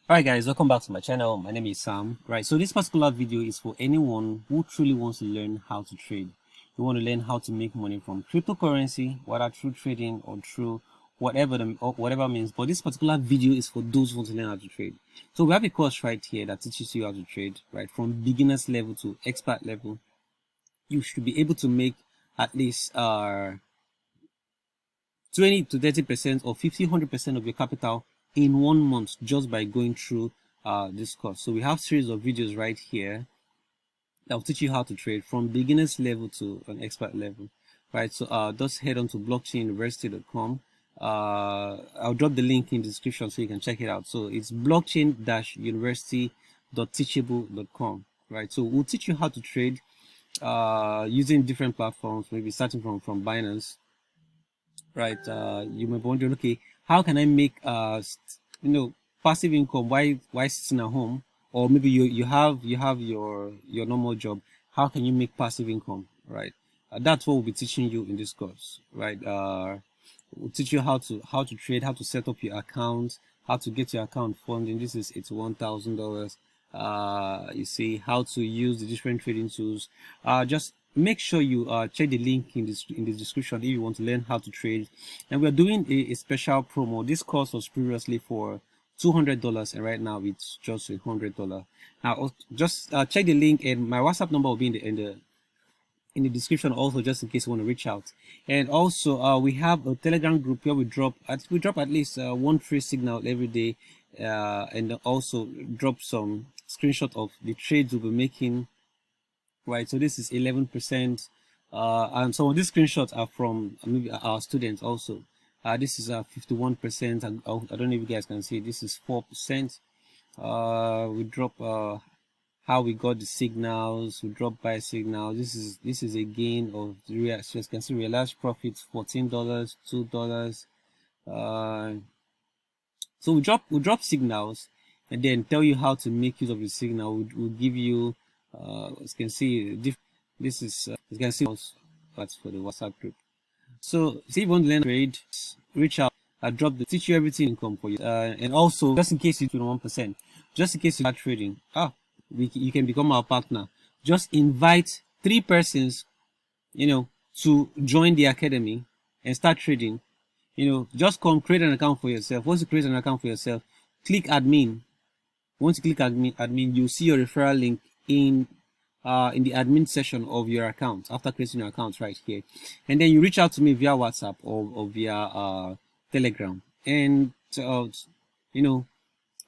Alright guys, welcome back to my channel. My name is Sam. Right, so this particular video is for anyone who truly wants to learn how to trade. You want to learn how to make money from cryptocurrency, whether through trading or through whatever means. But this particular video is for those who want to learn how to trade. So we have a course right here that teaches you how to trade, right, from beginners level to expert level. You should be able to make at least 20 to 30% or 50-100% of your capital in 1 month just by going through this course. So we have series of videos right here that will teach you how to trade from beginners level to an expert level, right? So just head on to blockchainuniversity.com. I'll drop the link in the description so you can check it out. So it's blockchain-university.teachable.com, right? So we'll teach you how to trade using different platforms, maybe starting from Binance, right? You may be wondering, okay, how can I make passive income while sitting at home? Or maybe you have your normal job. How can you make passive income, right? That's what we'll be teaching you in this course, right? We'll teach you how to trade, how to set up your account, how to get your account funding. This is $1,000. You see how to use the different trading tools. Just make sure you check the link in the description if you want to learn how to trade. And we're doing a special promo. This course was previously for $200 and right now it's just $100. Now just check the link, and my WhatsApp number will be in the description also, just in case you want to reach out. And also we have a Telegram group where we drop at least one free signal every day, and also drop some screenshot of the trades we'll be making, right? So this is 11%, and some of these screenshots are from maybe our students also. This is 51%. I don't know if you guys can see, this is 4%. We drop how we got the signals, we drop buy signals. This is a gain of as you can see, realized profits $14, $2. So we drop signals and then tell you how to make use of the signal. We'll give you as you can see, this is you can see that's for the WhatsApp group. So if you want to learn trade, reach out. I drop the teach you everything income for you, and also just in case you do 1%, just in case you start trading, you can become our partner. Just invite 3 persons, to join the academy and start trading. Just come create an account for yourself. Once you create an account for yourself, click admin. Once you click admin, you'll see your referral link in the admin section of your account after creating your account right here, and then you reach out to me via WhatsApp or via Telegram. And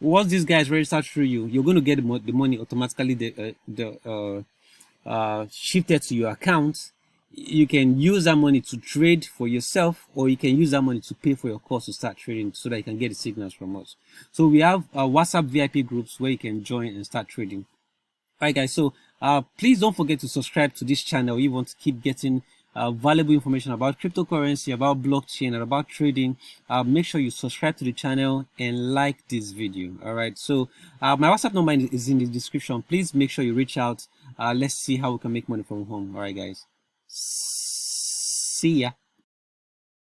once these guys register through you, you're going to get the money automatically shifted to your account. You can use that money to trade for yourself, or you can use that money to pay for your course to start trading so that you can get the signals from us. So we have WhatsApp VIP groups where you can join and start trading. Alright guys, so please don't forget to subscribe to this channel if you want to keep getting valuable information about cryptocurrency, about blockchain, and about trading. Make sure you subscribe to the channel and like this video. Alright, so my WhatsApp number is in the description. Please make sure you reach out. Let's see how we can make money from home. Alright guys, see ya.